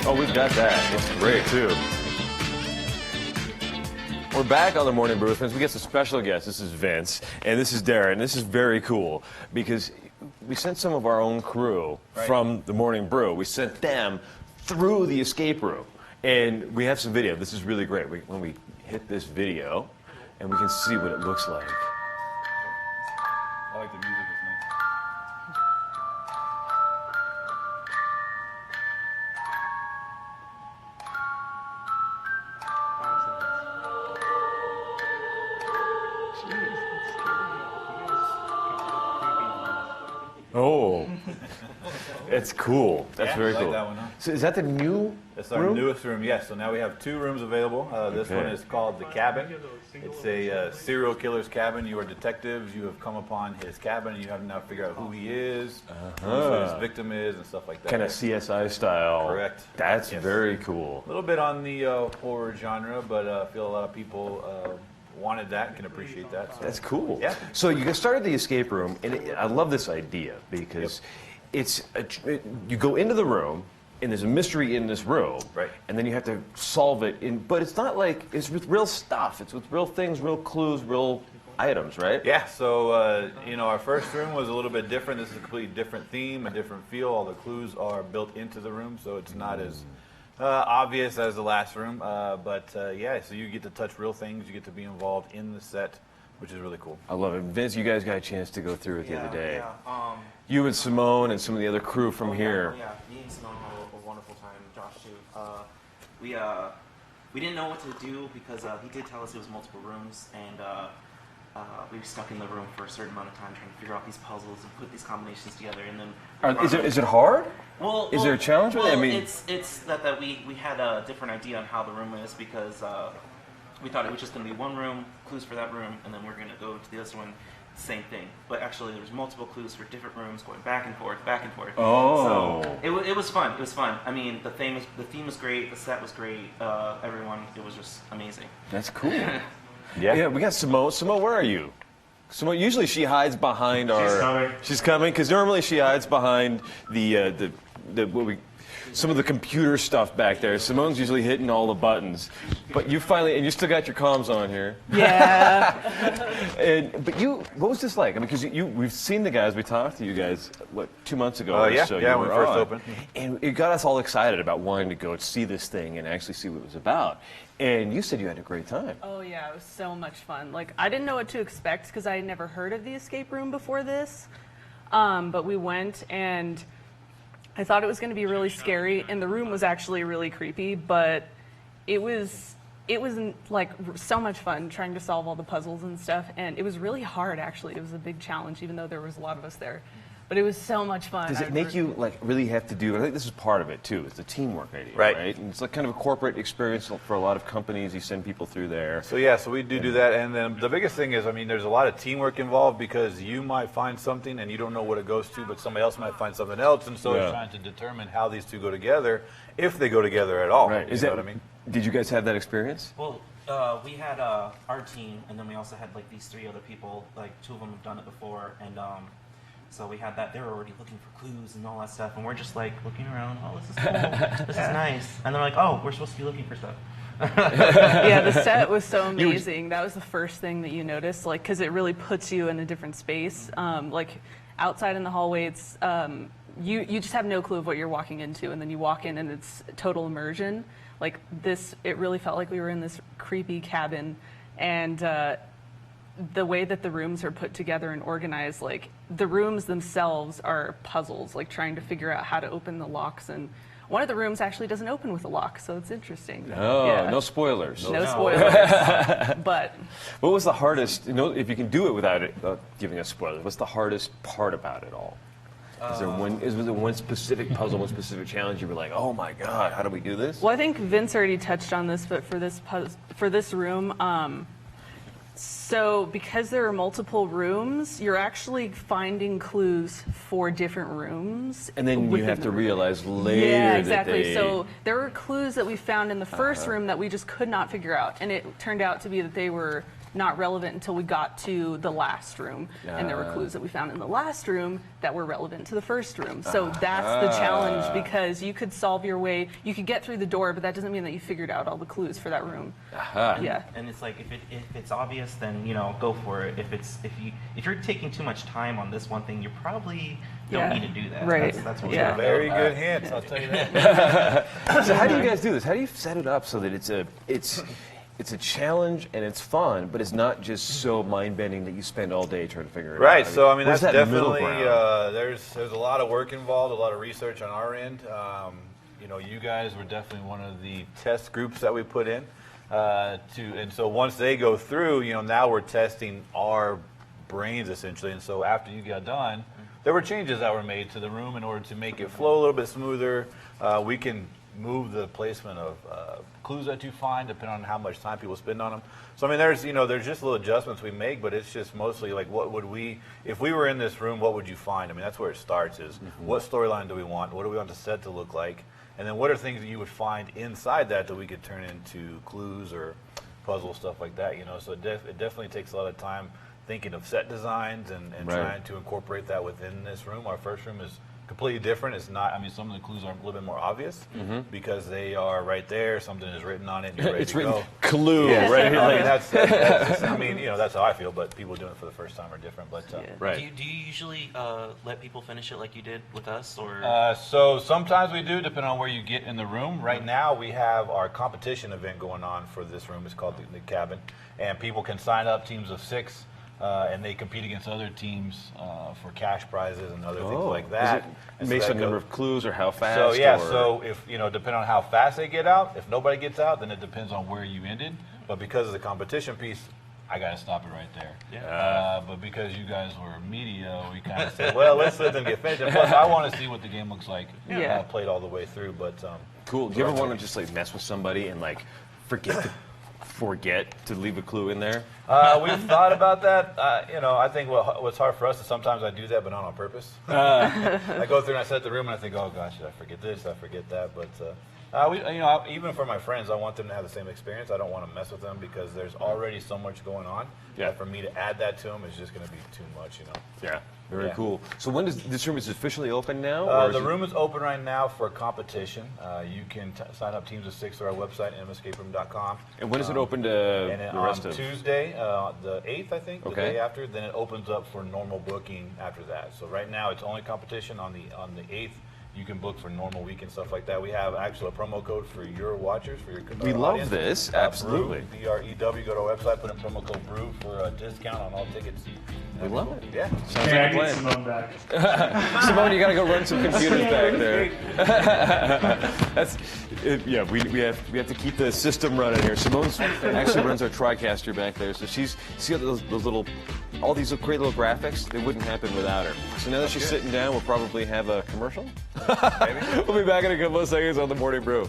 Oh, we've got that. It's great, too. We're back on the Morning Brew with Friends. We got some special guests. This is Vince, and this is Darren. This is very cool because we sent some of our own crew from the Morning Brew. We sent them through the escape room, and we have some video. This is really great. When we hit this video, and we can see what it looks like. I like the music. It's nice. Oh, it's cool. That's very I like cool. that one, huh? So is that the new That's our room? newest room, yes. So now we have 2 rooms available. This one is called The Cabin. It's a serial killer's cabin. You are detectives. You have come upon his cabin, and you have to now figure out who he is, who his victim is, and stuff like that. Kind of CSI style. Correct. That's Yes. very cool. A little bit on the horror genre, but I feel a lot of people wanted that and can appreciate that. So. That's cool. Yeah. So you guys started the escape room, and I love this idea because you go into the room, and there's a mystery in this room, Right. and then you have to solve it. But it's not like it's with real stuff. It's with real things, real clues, real items, right? Yeah, so our first room was a little bit different. This is a completely different theme, a different feel. All the clues are built into the room, so it's not as obvious as the last room. But so you get to touch real things. You get to be involved in the set, which is really cool. I love it. Vince, you guys got a chance to go through it the other day. Yeah. You and Simone and some of the other crew from here. Yeah, me and Simone had a wonderful time. Josh too. We didn't know what to do because he did tell us it was multiple rooms, and we were stuck in the room for a certain amount of time trying to figure out these puzzles and put these combinations together. And then Is it hard? is there a challenge with it? I mean, it's that we had a different idea on how the room is because we thought it was just going to be one room, clues for that room, and then we're going to go to the other one, same thing. But actually, there was multiple clues for different rooms, going back and forth, back and forth. Oh. So it was fun. It was fun. I mean, the theme was great. The set was great. Everyone, it was just amazing. That's cool. Yeah, we got Simone. Simone, where are you? Simone, usually she hides behind our... She's coming. She's coming, because normally she hides behind some of the computer stuff back there. Simone's usually hitting all the buttons. But you finally, and you still got your comms on here. Yeah. What was this like? I mean, because we've seen the guys, we talked to you guys, 2 months ago or so. Yeah, when you we were first on. opened. And it got us all excited about wanting to go see this thing and actually see what it was about. And you said you had a great time. Oh yeah, it was so much fun. Like, I didn't know what to expect because I had never heard of the escape room before this. But we went, and I thought it was going to be really scary, and the room was actually really creepy, but it was like so much fun trying to solve all the puzzles and stuff, and it was really hard actually. It was a big challenge, even though there was a lot of us there. But it was so much fun. Does it make you like really have to do? I think this is part of it too. It's a teamwork idea, right? And it's like kind of a corporate experience for a lot of companies. You send people through there. So so we do that, and then the biggest thing is, I mean, there's a lot of teamwork involved because you might find something and you don't know what it goes to, but somebody else might find something else, and so it's trying to determine how these two go together, if they go together at all. Right? You know what I mean? Did you guys have that experience? Well, we had our team, and then we also had like these 3 other people. Like 2 of them have done it before, and so we had that. They were already looking for clues and all that stuff, and we're just like looking around. Oh, this is cool. This is nice. And they're like, oh, we're supposed to be looking for stuff. Yeah, the set was so amazing. That was the first thing that you noticed, like, because it really puts you in a different space. Like, outside in the hallway, it's you just have no clue of what you're walking into, and then you walk in, and it's total immersion. Like this, it really felt like we were in this creepy cabin, and the way that the rooms are put together and organized, like the rooms themselves are puzzles, like trying to figure out how to open the locks. And one of the rooms actually doesn't open with a lock, so it's interesting. Oh, Yeah. no spoilers. No spoilers. But What was the hardest? You know, if you can do it without giving us spoilers, what's the hardest part about it all? Was there one specific puzzle, one specific challenge you were like, oh my God, how do we do this? well, I think Vince already touched on this, but for this room, so because there are multiple rooms, you're actually finding clues for different rooms. And then you within have the to room. realize later Yeah, that exactly. they... So there were clues that we found in the first room that we just could not figure out, and it turned out to be that they were not relevant until we got to the last room. And there were clues that we found in the last room that were relevant to the first room. So that's the challenge, because you could solve your way, you could get through the door, but that doesn't mean that you figured out all the clues for that room. Yeah. And it's like if it's obvious, then go for it. If you're taking too much time on this one thing, you probably don't need to do that. Right. That's what Yeah. Very good hints, I'll tell you that. So how do you guys do this? How do you set it up so that it's a challenge and it's fun, but it's not just so mind-bending that you spend all day trying to figure it out? Right. So I mean, where's that's that middle definitely ground? there's a lot of work involved, a lot of research on our end. You guys were definitely one of the test groups that we put in and so once they go through, now we're testing our brains essentially. And so after you got done, there were changes that were made to the room in order to make it flow a little bit smoother. We can move the placement of clues that you find depending on how much time people spend on them. So I mean, there's just little adjustments we make, but it's just mostly like, what would if we were in this room, what would you find? I mean, that's where it starts. Is what storyline do we want? What do we want the set to look like? And then what are things that you would find inside that we could turn into clues or puzzle stuff like that? So it definitely takes a lot of time thinking of set designs and trying to incorporate that within this room. Our first room is completely different. It's not, I mean, some of the clues are a little bit more obvious because they are right there. Something is written on it. And you're ready It's to written go. clue Yeah, right here. I mean, that's I mean, that's how I feel, but people doing it for the first time are different. But Right. Do you usually let people finish it like you did with us, or? So sometimes we do, depending on where you get in the room. Right now, we have our competition event going on for this room. It's called the Cabin, and people can sign up, teams of 6. And they compete against other teams for cash prizes and other things like that. Is it based on number of clues or how fast? So yeah, or? so if depending on how fast they get out, if nobody gets out, then it depends on where you ended. But because of the competition piece, I got to stop it right there. Yeah. But because you guys were media, we kind of said, well, let's let them get finished. And plus, I want to see what the game looks like played all the way through. But cool. Do you ever want to just like mess with somebody and like forget to leave a clue in there? We've thought about that. I think what's hard for us is sometimes I do that, but not on purpose. I go through and I set the room and I think, oh gosh, did I forget this? Did I forget that? But even for my friends, I want them to have the same experience. I don't want to mess with them because there's already so much going on. Yeah. For me to add that to them is just going to be too much. Yeah. Very cool. So when does this room is officially open now? The room is open right now for competition. You can sign up teams of 6 through our website, mscaperoom.com. And when is it open to the rest on of? Tuesday, the 8th, I think, the Okay. day after. Then it opens up for normal booking after that. So right now it's only competition on the 8th. You can book for normal weekend stuff like that. We have actually a promo code for your watchers, for your We love audience. this, absolutely. Brew, BREW. Go to our website, put in promo code BREW for a discount on all tickets. We love it. Yeah. Sounds Hey, I like a need plan. Simone back. Simone, you got to go run some computers back there. We have to keep the system running here. Simone actually runs our TriCaster back there, so she's got those little, all these great little graphics. They wouldn't happen without her. So now that she's sitting down, we'll probably have a commercial. Maybe. We'll be back in a couple of seconds on the Morning Brew.